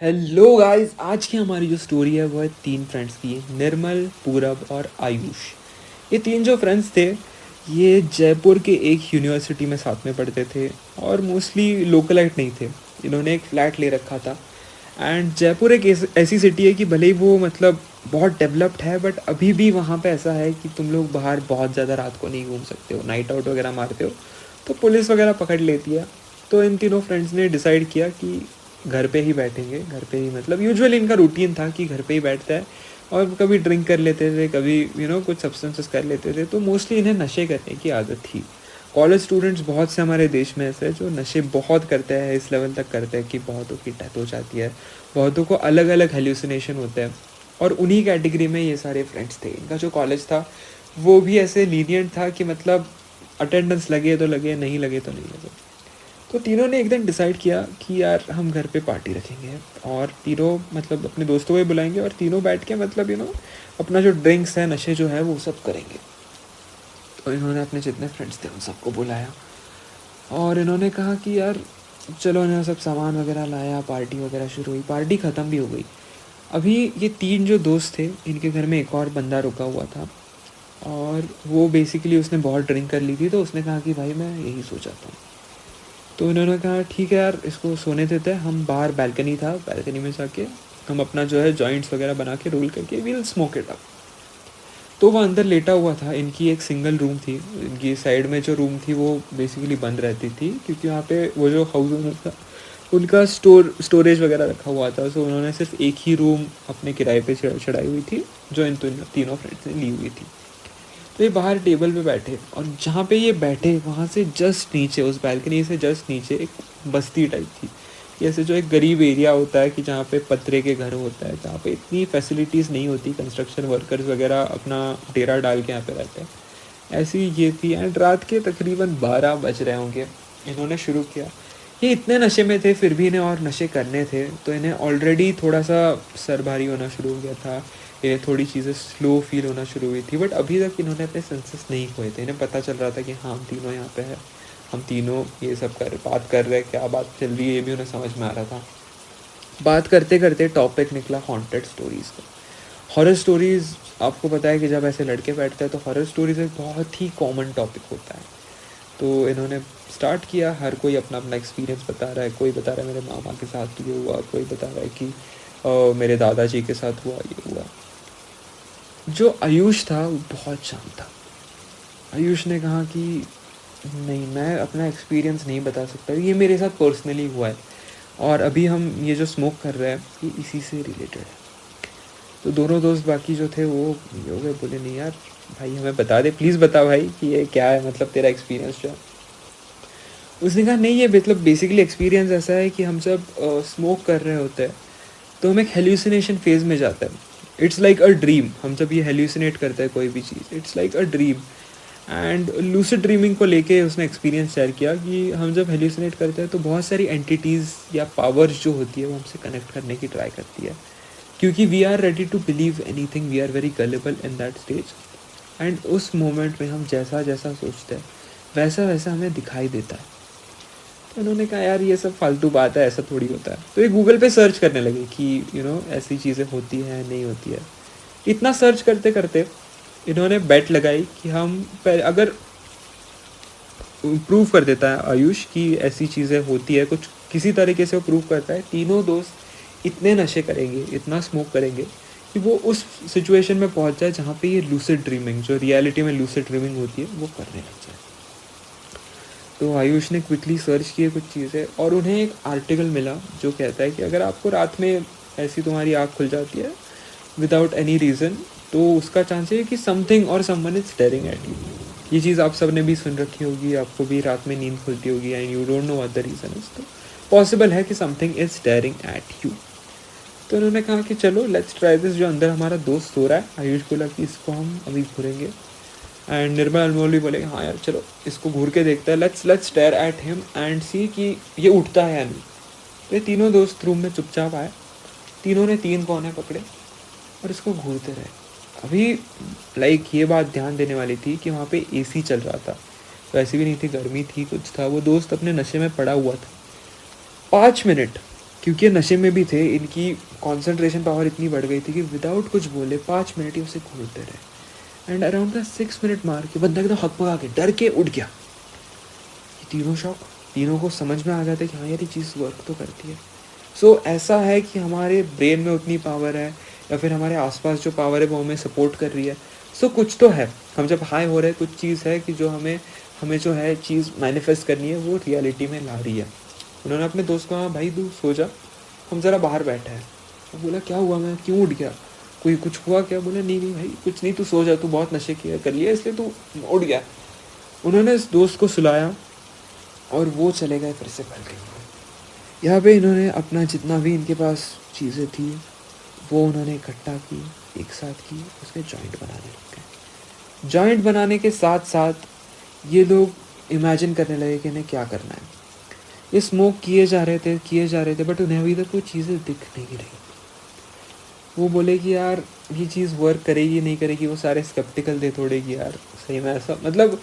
Hello guys, आज की हमारी जो स्टोरी है वो है तीन फ्रेंड्स की। निर्मल, पूरब और आयुष। ये तीन जो फ्रेंड्स थे, ये जयपुर के एक यूनिवर्सिटी में साथ में पढ़ते थे और मोस्टली लोकलाइट नहीं थे। इन्होंने एक फ्लैट ले रखा था। एंड जयपुर एक ऐसी सिटी है कि भले ही वो मतलब बहुत डेवलप्ड है, बट अभी भी वहाँ पे ऐसा है कि तुम लोग बाहर बहुत ज़्यादा रात को नहीं घूम सकते हो, नाइट आउट वगैरह मारते हो तो पुलिस वगैरह पकड़ लेती है। तो इन तीनों फ्रेंड्स ने डिसाइड किया कि घर पे ही बैठेंगे। घर पे ही मतलब यूजुअली इनका रूटीन था कि घर पे ही बैठता है और कभी ड्रिंक कर लेते थे, कभी कुछ सब्सटेंसेस कर लेते थे। तो मोस्टली इन्हें नशे करने की आदत थी। कॉलेज स्टूडेंट्स बहुत से हमारे देश में ऐसे हैं जो नशे बहुत करते हैं, इस लेवल तक करते हैं कि बहुतों की डेथ हो जाती है, बहुतों को अलग अलग हेल्यूसिनेशन होते हैं। और उन्हीं कैटेगरी में ये सारे फ्रेंड्स थे। इनका जो कॉलेज था वो भी ऐसे लीनियंट था कि मतलब अटेंडेंस लगे तो लगे, नहीं लगे तो नहीं लगे। तो तीनों ने एक दिन डिसाइड किया कि यार हम घर पे पार्टी रखेंगे और तीनों मतलब अपने दोस्तों को ही बुलाएंगे और तीनों बैठ के मतलब अपना जो ड्रिंक्स है, नशे जो है वो सब करेंगे। तो इन्होंने अपने जितने फ्रेंड्स थे उन सबको बुलाया और इन्होंने कहा कि यार चलो, इन्होंने सब सामान वगैरह लाया, पार्टी वगैरह शुरू हुई, पार्टी ख़त्म भी हो गई। अभी ये तीन जो दोस्त थे, इनके घर में एक और बंदा रुका हुआ था और वो बेसिकली उसने बहुत ड्रिंक कर ली थी। तो उसने कहा कि भाई मैं यही सोचा था। तो इन्होंने कहा ठीक है यार, इसको सोने देते हैं। हम बाहर बैल्कनी था, बैल्कनी में जाके हम अपना जो है जॉइंट्स वगैरह बना के रोल करके वील स्मोक इट अप। तो वो अंदर लेटा हुआ था। इनकी एक सिंगल रूम थी, इनकी साइड में जो रूम थी वो बेसिकली बंद रहती थी क्योंकि वहाँ पे वो जो हाउस ओनर था उनका स्टोरेज वगैरह रखा हुआ था। तो उन्होंने सिर्फ एक ही रूम अपने किराए पे चढ़ाई हुई थी जो इन तीनों फ्रेंड्स ने ली हुई थी। तो ये बाहर टेबल पे बैठे और जहाँ पे ये बैठे वहाँ से जस्ट नीचे, उस बैल्कनी से जस्ट नीचे एक बस्ती टाइप थी। जैसे जो एक गरीब एरिया होता है कि जहाँ पे पतरे के घर होता है, जहाँ पे इतनी फैसिलिटीज़ नहीं होती, कंस्ट्रक्शन वर्कर्स वगैरह अपना डेरा डाल के यहाँ पे रहते हैं, ऐसी ये थी। एंड रात के तकरीबन 12 बज रहे होंगे, इन्होंने शुरू किया। ये इतने नशे में थे फिर भी इन्हें और नशे करने थे। तो इन्हें ऑलरेडी थोड़ा सा सर भारी होना शुरू हो गया था, ये थोड़ी चीज़ें स्लो फील होना शुरू हुई थी। बट अभी तक इन्होंने अपने सेंसेस नहीं खोए थे। इन्हें पता चल रहा था कि हाँ, हम तीनों यहाँ पे हैं, हम तीनों ये सब बात कर रहे हैं, क्या बात चल रही है ये भी उन्हें समझ में आ रहा था। बात करते करते टॉपिक निकला हॉन्टेड स्टोरीज़ का। हॉरर स्टोरीज़, आपको पता है कि जब ऐसे लड़के बैठते हैं तो हॉरर स्टोरीज़ एक बहुत ही कॉमन टॉपिक होता है। तो इन्होंने स्टार्ट किया, हर कोई अपना अपना एक्सपीरियंस बता रहा है। कोई बता रहा है मेरे मामा के साथ ये हुआ, कोई बता रहा है कि मेरे दादाजी के साथ हुआ, ये हुआ। जो आयुष था वो बहुत शांत था। आयुष ने कहा कि नहीं, मैं अपना एक्सपीरियंस नहीं बता सकता, ये मेरे साथ पर्सनली हुआ है और अभी हम ये जो स्मोक कर रहे हैं ये इसी से रिलेटेड है। तो दोनों दोस्त बाकी जो थे वो ये हो गए, बोले नहीं यार भाई, हमें बता दे, प्लीज़ बता भाई कि ये क्या है, मतलब तेरा एक्सपीरियंस जो है। उसने कहा नहीं, ये मतलब बेसिकली एक्सपीरियंस ऐसा है कि हम जब स्मोक कर रहे होते हैं तो हम एक हेल्यूसिनेशन फेज़ में जाते हैं। It's like a dream. हम जब ये हेल्यूसिनेट करते हैं कोई भी चीज़, it's like a dream. And lucid dreaming को लेके उसने एक्सपीरियंस शेयर किया कि हम जब हेल्यूसिनेट करते हैं तो बहुत सारी एंटिटीज़ या पावर्स जो होती है वो हमसे कनेक्ट करने की ट्राई करती है, क्योंकि we are ready to believe anything, we are very gullible in that stage. And उस मोमेंट में हम जैसा जैसा सोचते हैं वैसा वैसा हमें दिखाई देता है। तो उन्होंने कहा यार ये सब फालतू बात है, ऐसा थोड़ी होता है। तो ये गूगल पे सर्च करने लगे कि ऐसी चीज़ें होती हैं, नहीं होती है। इतना सर्च करते करते इन्होंने बेट लगाई कि हम अगर प्रूव कर देता है आयुष कि ऐसी चीज़ें होती है, कुछ किसी तरीके से वो प्रूव करता है, तीनों दोस्त इतने नशे करेंगे, इतना स्मोक करेंगे कि वो उस सिचुएशन में पहुंच जाए जहाँ पे ये लूसिड ड्रीमिंग, जो रियलिटी में लूसिड ड्रीमिंग होती है, वो करने लग जाए। तो आयुष ने क्विकली सर्च किए कुछ चीज़ें और उन्हें एक आर्टिकल मिला जो कहता है कि अगर आपको रात में ऐसी तुम्हारी आँख खुल जाती है विदाउट एनी रीज़न, तो उसका चांस है कि समथिंग और someone is staring at you. ये चीज़ आप सब ने भी सुन रखी होगी, आपको भी रात में नींद खुलती होगी and you don't know what the reason is. तो पॉसिबल है कि something is staring at you. तो उन्होंने कहा कि चलो लेट्स ट्राई दिस। जो अंदर हमारा दोस्त सो रहा है, आयुष बोला कि इसको हम अभी घूरेंगे। एंड निर्मल अनमोल भी बोले हाँ यार चलो इसको घूर के देखते हैं, let's stare at him and see कि ये उठता है या नहीं। तो ये तीनों दोस्त रूम में चुपचाप आए, तीनों ने 3 कोने पकड़े और इसको घूरते रहे। अभी लाइक ये बात ध्यान देने वाली थी कि वहाँ पे एसी चल रहा था, तो ऐसी भी नहीं थी गर्मी थी, कुछ था। वो दोस्त अपने नशे में पड़ा हुआ था। 5 मिनट क्योंकि ये नशे में भी थे, इनकी कंसंट्रेशन पावर इतनी बढ़ गई थी कि विदाउट कुछ बोले 5 मिनट ही उसे घूरते रहे। एंड अराउंड द 6 मिनट मार के बंदा एकदम हकपका के डर के उठ गया। ये तीनों शौक, तीनों को समझ में आ जाता है कि हाँ यार ये चीज़ वर्क तो करती है। सो ऐसा है कि हमारे ब्रेन में उतनी पावर है, या फिर हमारे आसपास जो पावर है वो हमें सपोर्ट कर रही है। सो कुछ तो है, हम जब हाई हो रहे हैं कुछ चीज़ है कि जो हमें हमें जो है चीज़ मैनिफेस्ट करनी है वो रियलिटी में ला रही है। उन्होंने अपने दोस्त को कहा भाई तू सो जा, हम ज़रा बाहर बैठे हैं। वो बोला क्या हुआ, मैं क्यों उठ गया, कोई कुछ हुआ क्या? बोला नहीं नहीं भाई कुछ नहीं, तू सो जा, तू बहुत नशे किया कर लिया इसलिए तू उठ गया। उन्होंने इस दोस्त को सुलाया और वो चले गए फिर से पहल गई। यहाँ पे इन्होंने अपना जितना भी इनके पास चीज़ें थी वो उन्होंने इकट्ठा की, एक साथ की, उसके जॉइंट बनाने लग गए। जॉइंट बनाने के साथ साथ ये लोग इमेजिन करने लगे कि इन्हें क्या करना है। ये स्मोक किए जा रहे थे बट उन्हें अभी तक वो चीज़ें दिख नहीं रही। वो बोले कि यार ये चीज़ वर्क करेगी नहीं करेगी, वो सारे स्केप्टिकल थे थोड़े कि यार सही में ऐसा, मतलब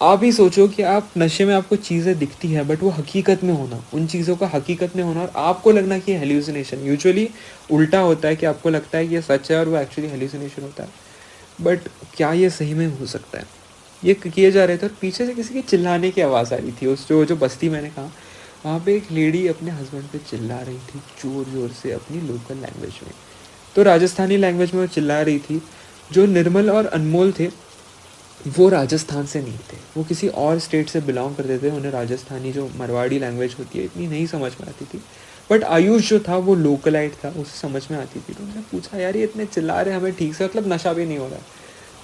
आप ही सोचो कि आप नशे में आपको चीज़ें दिखती है बट वो हकीकत में होना, उन चीज़ों का हकीकत में होना और आपको लगना कि ये हेल्यूसिनेशन। यूजुअली उल्टा होता है कि आपको लगता है कि ये सच है और वो एक्चुअली हेल्यूसिनेशन होता है। बट क्या ये सही में हो सकता है? ये किए जा रहे थे और पीछे से किसी के चिल्लाने की आवाज़ आ रही थी। उस जो जो बस्ती मैंने कहा, वहाँ पे एक लेडी अपने हस्बैंड पे चिल्ला रही थी ज़ोर ज़ोर से अपनी लोकल लैंग्वेज में। तो राजस्थानी लैंग्वेज में वो चिल्ला रही थी। जो निर्मल और अनमोल थे वो राजस्थान से नहीं थे, वो किसी और स्टेट से बिलोंग करते थे। उन्हें राजस्थानी जो मरवाड़ी लैंग्वेज होती है इतनी नहीं समझ में आती थी। बट आयुष जो था वो लोकलाइट था, उसे समझ में आती थी। तो उन्होंने पूछा यार ये इतने चिल्ला रहे हैं हमें ठीक से, मतलब नशा भी नहीं हो रहा है?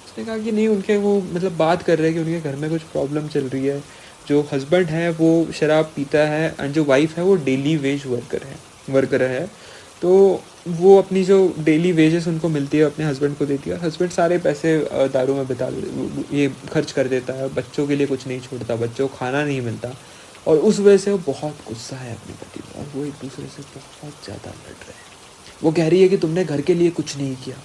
उसने कहा कि नहीं, उनके वो मतलब बात कर रहे हैं कि उनके घर में कुछ प्रॉब्लम चल रही है। जो हस्बैंड है वो शराब पीता है एंड जो वाइफ है वो डेली वेज वर्कर है। तो वो अपनी जो डेली वेजेस उनको मिलती है अपने हस्बैंड को देती है और हस्बैंड सारे पैसे दारू में ये खर्च कर देता है। बच्चों के लिए कुछ नहीं छोड़ता, बच्चों को खाना नहीं मिलता और उस वजह से वो बहुत गुस्सा है अपने पति पर और वो एक दूसरे से बहुत ज़्यादा लड़ रहे हैं। वो कह रही है कि तुमने घर के लिए कुछ नहीं किया,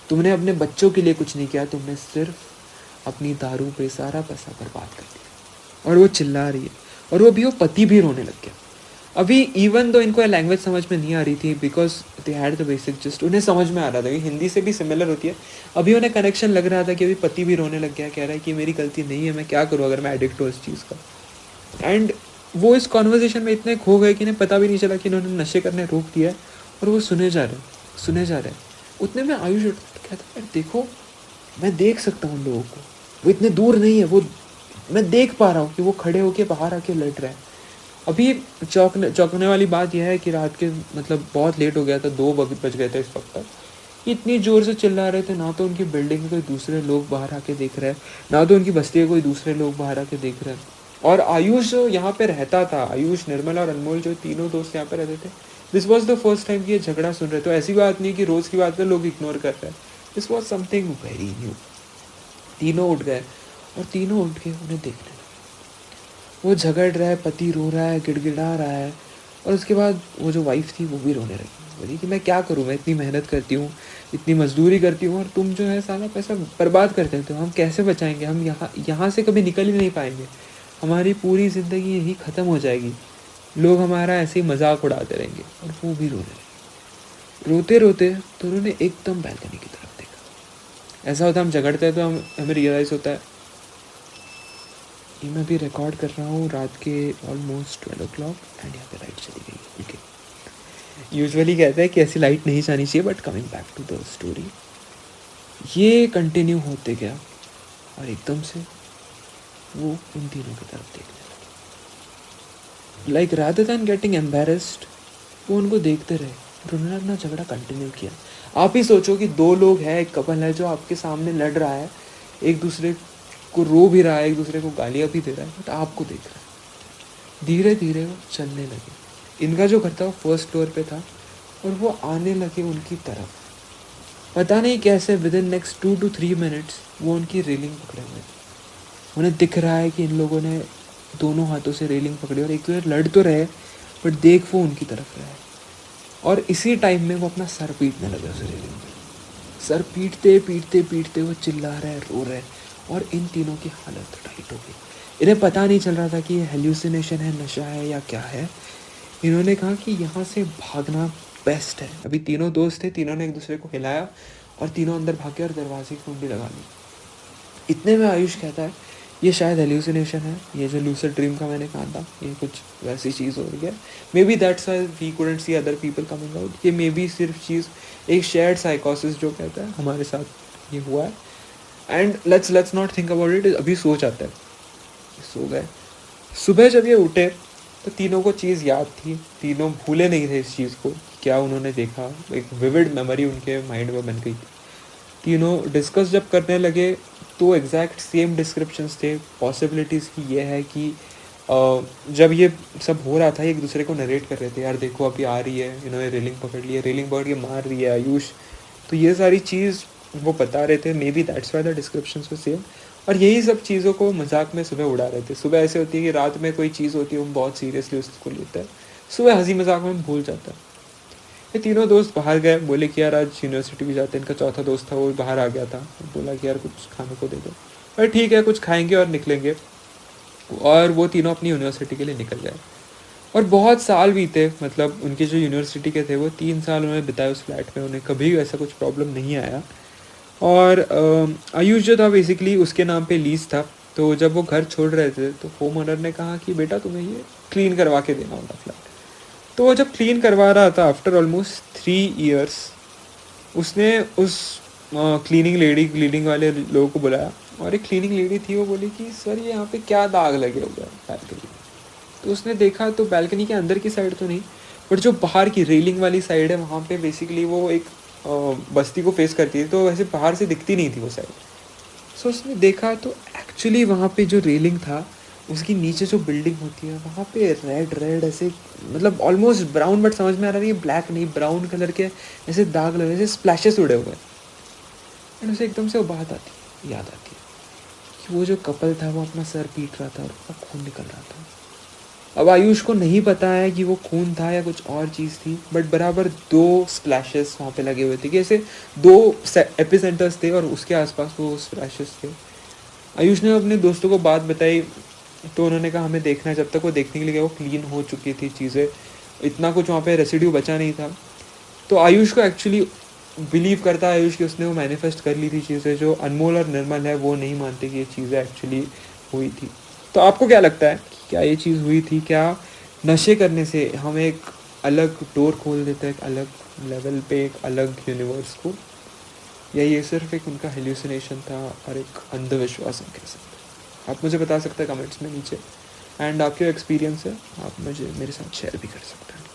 तुमने अपने बच्चों के लिए कुछ नहीं किया, तुमने सिर्फ अपनी दारू पे सारा पैसा बर्बाद कर दिया। और वो चिल्ला रही है और वो पति भी रोने लग गया। अभी इवन दो इनको लैंग्वेज समझ में नहीं आ रही थी because they had the basic, just उन्हें समझ में आ रहा था कि हिंदी से भी सिमिलर होती है। अभी उन्हें कनेक्शन लग रहा था कि अभी पति भी रोने लग गया, कह रहा है कि मेरी गलती नहीं है, मैं क्या करूँ अगर मैं एडिक्ट हूँ इस चीज़ का। एंड वो इस कॉन्वर्जेशन में इतने खो गए कि इन्हें पता भी नहीं चला कि इन्होंने नशे करने रोक दिया है और वो सुने जा रहे हैं। उतने में आयुष कहता है देखो मैं देख सकता हूँ लोगों को, वो इतने दूर नहीं है, वो मैं देख पा रहा हूँ कि वो खड़े होके बाहर आके लड़ रहे हैं। अभी चौंकने वाली बात यह है कि रात के मतलब बहुत लेट हो गया था, 2 बज गए थे इस वक्त तक। इतनी ज़ोर से चिल्ला रहे थे, ना तो उनकी बिल्डिंग के कोई दूसरे लोग बाहर आके देख रहे हैं, ना तो उनकी बस्ती के कोई दूसरे लोग बाहर आके देख रहे हैं। और आयुष जो यहाँ पे रहता था, आयुष, निर्मल और अनमोल जो तीनों दोस्त यहाँ पे रहते थे, this was the first time कि ये झगड़ा सुन रहे। तो ऐसी बात नहीं कि रोज़ की बात है लोग इग्नोर कर रहे हैं, this was something very new. तीनों उठ गए और तीनों उठ के उन्हें देखने लगे। वो झगड़ रहा है, पति रो रहा है, गिड़गिड़ा रहा है और उसके बाद वो जो वाइफ थी वो भी रोने लगी। बोली कि मैं क्या करूँ, मैं इतनी मेहनत करती हूँ, इतनी मजदूरी करती हूँ और तुम जो है सारा पैसा बर्बाद कर देते हो। हम कैसे बचाएंगे, हम यहाँ से कभी निकल ही नहीं पाएंगे, हमारी पूरी ज़िंदगी यही ख़त्म हो जाएगी, लोग हमारा ऐसे ही मजाक उड़ाते रहेंगे। और वो भी रोने लगे। रोते रोते तो उन्होंने एकदम बैल्कनी की तरफ देखा। ऐसा होता है हम झगड़ते हैं तो हमें रियलाइज़ होता है ये मैं भी रिकॉर्ड कर रहा हूँ रात के ऑलमोस्ट 12 o'clock एंड यहाँ पे लाइट चली गई। ओके, यूजुअली कहते हैं कि ऐसी लाइट नहीं जानी चाहिए, but coming back to the story, ये कंटिन्यू होते गया और एकदम से वो उन तीनों की तरफ देखने लगे। Like rather than getting embarrassed वो उनको देखते रहे और उन्होंने अपना झगड़ा कंटिन्यू किया। आप ही सोचो कि 2 लोग हैं, एक कपल है जो आपके सामने लड़ रहा है, एक दूसरे को रो भी रहा है, एक दूसरे को गालियाँ भी दे रहा है, बट आपको देख रहा है। धीरे धीरे वो चलने लगे। इनका जो घर था वो 1st फ्लोर पे था और वो आने लगे उनकी तरफ। पता नहीं कैसे विदिन नेक्स्ट 2 to 3 मिनट्स वो उनकी रेलिंग पकड़े हुए थे। उन्हें दिख रहा है कि इन लोगों ने दोनों हाथों से रेलिंग पकड़ी और एक दूसरे लड़ तो रहे बट देख वो उनकी तरफ रहे। और इसी टाइम में वो अपना सर पीटने लगे उस रेलिंग में। सर पीटते पीटते पीटते वो चिल्ला रहे, रो रहे और इन तीनों की हालत टाइट हो गई। इन्हें पता नहीं चल रहा था कि ये हेल्यूसिनेशन है, नशा है या क्या है। इन्होंने कहा कि यहाँ से भागना बेस्ट है। अभी तीनों दोस्त थे, तीनों ने एक दूसरे को हिलाया और तीनों अंदर भागे और दरवाजे की कुंडी लगा ली। इतने में आयुष कहता है ये शायद हेल्यूसिनेशन है, ये जो लूसिड ड्रीम का मैंने कहा था, ये कुछ वैसी चीज़ हो रही है। Maybe that's why we couldn't see other people coming out. ये मे बी सिर्फ चीज़ एक शेयर्ड साइकोसिस जो कहता है हमारे साथ ये हुआ है। And let's not think about it. अभी सो जाता है, सो गए। सुबह जब ये उठे तो तीनों को चीज़ याद थी, तीनों भूले नहीं थे इस चीज़ को, क्या उन्होंने देखा। एक विविड मेमोरी उनके माइंड में बन गई। तीनों डिस्कस जब करने लगे तो एग्जैक्ट सेम डिस्क्रिप्शंस थे पॉसिबिलिटीज़ की। ये है कि जब ये सब हो रहा था एक दूसरे को नरेट कर रहे थे, यार देखो अभी आ रही है, इन्होंने रेलिंग पकड़ ली है, रेलिंग पकड़ के मार रही है आयुष। तो ये सारी चीज़ वो बता रहे थे। May be that's why the descriptions were same. और यही सब चीज़ों को मजाक में सुबह उड़ा रहे थे। सुबह ऐसे होती है कि रात में कोई चीज़ होती है वो बहुत सीरियसली उसको लेता है, सुबह हंसी मजाक में भूल जाता है। ये तीनों दोस्त बाहर गए, बोले कि यार आज यूनिवर्सिटी भी जाते हैं। इनका चौथा दोस्त था वो बाहर आ गया था, बोला कि यार कुछ खाने को दे दो। और ठीक है कुछ खाएंगे और निकलेंगे। और वो तीनों अपनी यूनिवर्सिटी के लिए निकल गए। और बहुत साल बीते, मतलब उनके जो यूनिवर्सिटी के थे वो 3 साल उन्होंने बिताए उस फ्लैट में, उन्हें कभी ऐसा कुछ प्रॉब्लम नहीं आया। और आयुष जो था बेसिकली उसके नाम पे लीज था। तो जब वो घर छोड़ रहे थे तो होम ओनर ने कहा कि बेटा तुम्हें ये क्लीन करवा के देना होगा फ्लैट। तो वो जब क्लीन करवा रहा था आफ्टर ऑलमोस्ट 3 ईयर्स, उसने उस क्लीनिंग वाले लोगों को बुलाया। और एक क्लीनिंग लेडी थी, वो बोली कि सर ये यहाँ पे क्या दाग लगे हुए हैं बैल्कनी में। तो उसने देखा तो बैल्कनी के अंदर की साइड तो नहीं, बट जो बाहर की रेलिंग वाली साइड है वहाँ पे बेसिकली वो एक बस्ती को फेस करती है, तो वैसे बाहर से दिखती नहीं थी वो साइड। सो उसने देखा तो एक्चुअली वहाँ पे जो रेलिंग था उसकी नीचे जो बिल्डिंग होती है वहाँ पे रेड रेड ऐसे, मतलब ऑलमोस्ट ब्राउन, बट समझ में आ रहा है ये ब्लैक नहीं, ब्राउन कलर के ऐसे दाग लगे, ऐसे स्प्लैशेस उड़े हुए हैं। एंड उसे एकदम से वो बात आती, याद आती है कि वो जो कपल था वो अपना सर पीट रहा था और उसका खून निकल रहा था। अब आयुष को नहीं पता है कि वो खून था या कुछ और चीज़ थी, बट बराबर 2 स्प्लैशेस वहाँ पे लगे हुए थे कि ऐसे 2 एपिसेंटर्स थे और उसके आसपास वो स्प्लैशेस थे। आयुष ने अपने दोस्तों को बात बताई तो उन्होंने कहा हमें देखना है। जब तक वो देखने के लिए गया वो क्लीन हो चुकी थी चीज़ें, इतना कुछ वहाँ पे रेसिड्यू बचा नहीं था। तो आयुष को एक्चुअली बिलीव करता है आयुष कि उसने वो मैनिफेस्ट कर ली थी चीज़ें। जो अनमोल और निर्मल है वो नहीं मानते कि ये चीज़ें एक्चुअली हुई थी। तो आपको क्या लगता है कि क्या ये चीज़ हुई थी? क्या नशे करने से हम एक अलग डोर खोल देते हैं, एक अलग लेवल पे, एक अलग यूनिवर्स को, या ये सिर्फ एक उनका हेल्यूसिनेशन था और एक अंधविश्वास हम कह सकते हैं? आप मुझे बता सकते हैं कमेंट्स में नीचे। एंड आपके एक्सपीरियंस है आप मुझे मेरे साथ शेयर भी कर सकते हैं।